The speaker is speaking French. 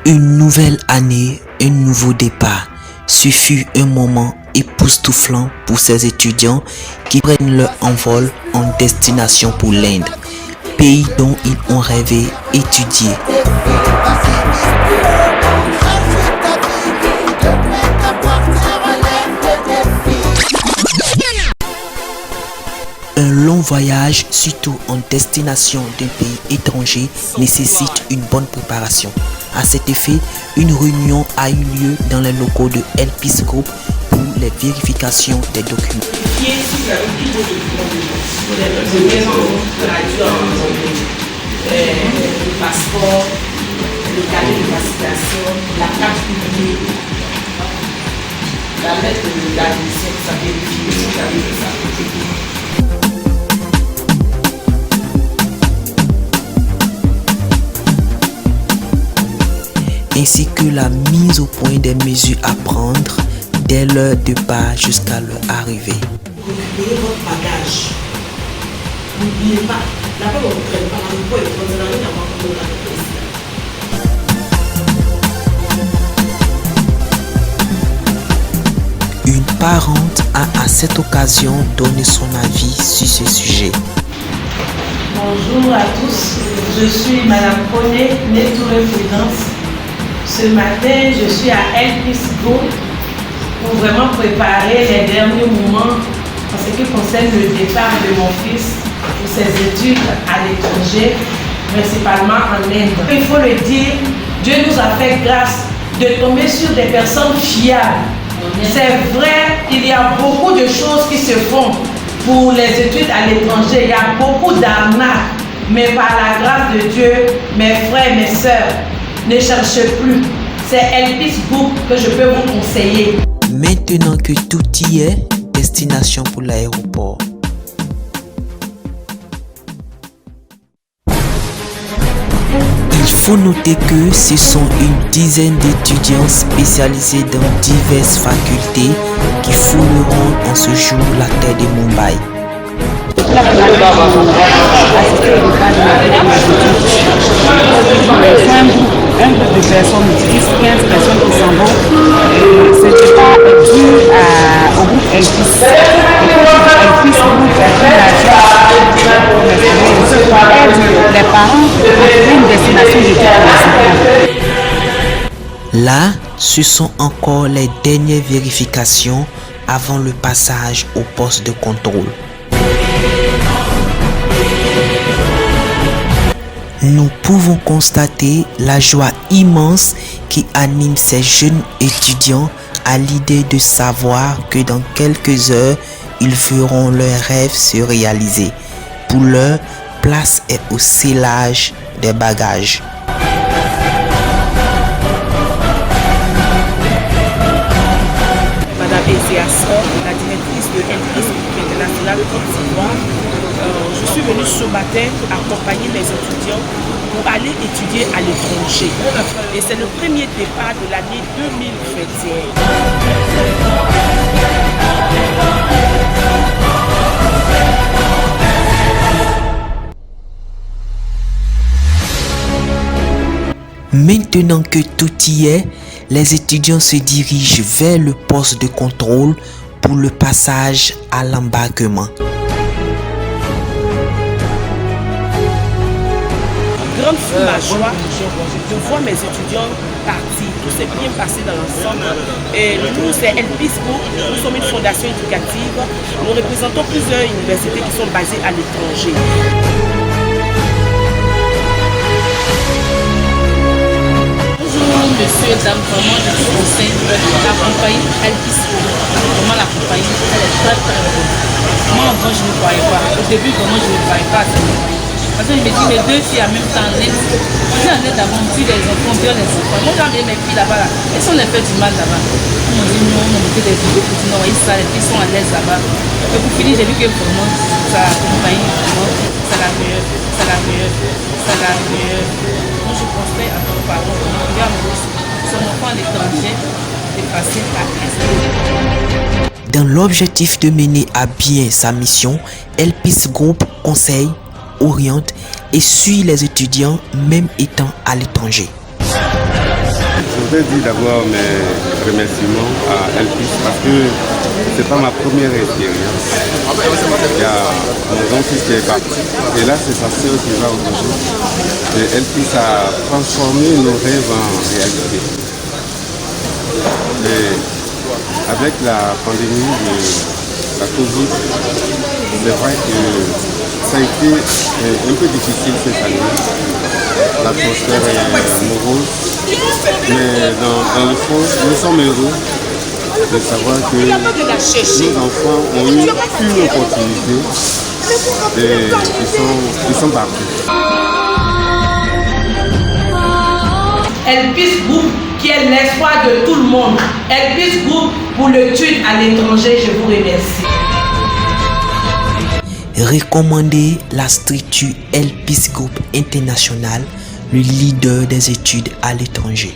Une nouvelle année, un nouveau départ. Ce fut un moment époustouflant pour ces étudiants qui prennent leur envol en destination pour l'Inde, pays dont ils ont rêvé étudier. Un long voyage, surtout en destination d'un pays étranger, nécessite une bonne préparation. À cet effet, une réunion a eu lieu dans les locaux de Elpis Group pour les vérifications des documents. Le passeport, le carnet de vaccination, la carte publiée, la lettre d'admission, ça vérifie, ça vérifie ça. Ainsi que la mise au point des mesures à prendre dès leur départ jusqu'à leur arrivée. Récupérez votre bagage. N'oubliez pas, là-bas on ne traîne pas dans le poids, on est dans le Une parente a à cette occasion donné son avis sur ce sujet. Bonjour à tous, je suis Madame Poné, née Touré-Prudence. Ce matin, je suis à Elpis Group pour vraiment préparer les derniers moments en ce qui concerne le départ de mon fils pour ses études à l'étranger, principalement en Inde. Il faut le dire, Dieu nous a fait grâce de tomber sur des personnes fiables. C'est vrai, il y a beaucoup de choses qui se font pour les études à l'étranger. Il y a beaucoup d'arnaques, mais par la grâce de Dieu, mes frères et mes sœurs, ne cherchez plus. C'est Elpis Group que je peux vous conseiller. Maintenant que tout y est, destination pour l'aéroport. Il faut noter que ce sont une dizaine d'étudiants spécialisés dans diverses facultés qui fouleront en ce jour la terre de Mumbai. Un groupe de personnes, 10-15 personnes qui s'en vont. Ce départ est dû au groupe Elpis. Elpis Group aide les parents à une destination de Là, ce sont encore les dernières vérifications avant le passage au poste de contrôle. Nous pouvons constater la joie immense qui anime ces jeunes étudiants à l'idée de savoir que dans quelques heures, ils verront leurs rêves se réaliser. Pour l'heure, place est au scellage des bagages. Madame Eziassa, la directrice de Elpis International Côte d'Ivoire. Je suis venue ce matin accompagner les étudiants pour aller étudier à l'étranger. Et c'est le premier départ de l'année 2021. Maintenant que tout y est, les étudiants se dirigent vers le poste de contrôle pour le passage à l'embarquement. Grande fut ma joie de voir mes étudiants partir. Tout s'est bien passé dans l'ensemble. Et nous, c'est Elpis Group. Nous sommes une fondation éducative. Nous représentons plusieurs universités qui sont basées à l'étranger. Bonjour monsieur et dames, vraiment je vous conseille d'accompagner Elpis Group. Vraiment la compagnie, elle est très très bonne. Moi avant je ne croyais pas. Au début vraiment je ne croyais pas. Parce que je me dis, mes deux filles en même temps en Inde. On est en Inde d'abord, on tue les enfants, on viole les enfants. Moi, j'ai envoyé mes filles là-bas, là. Elles sont les fait du mal là-bas. On m'a dit non, on a monté des vidéos pour dire non, voyez ça, les filles sont à l'aise là-bas. Et pour finir, j'ai vu que vraiment, ça accompagne, c'est la meilleure, c'est la meilleure, c'est la meilleure. Moi, je conseille à tous les parents, regarde son enfant à l'étranger, c'est facile à rester. Dans l'objectif de mener à bien sa mission, Elpis Group conseille, oriente et suit les étudiants même étant à l'étranger. voudrais dire d'abord mes remerciements à Elpis parce que ce n'est pas ma première expérience. Il y a mon grand-fils qui est parti et là c'est sa sœur qui va au projet. Et Elpis a transformé nos rêves en réalité. Et avec la pandémie de la Covid, c'est vrai que ça a été un peu difficile cette année. L'atmosphère est morose, mais dans le fond, nous sommes heureux de savoir que nos enfants ont eu une opportunité et ils sont partis. Elpis Group qui est l'espoir de tout le monde. Elpis Group pour l'étude à l'étranger, je vous remercie. Recommandez la structure Elpis Group International, le leader des études à l'étranger.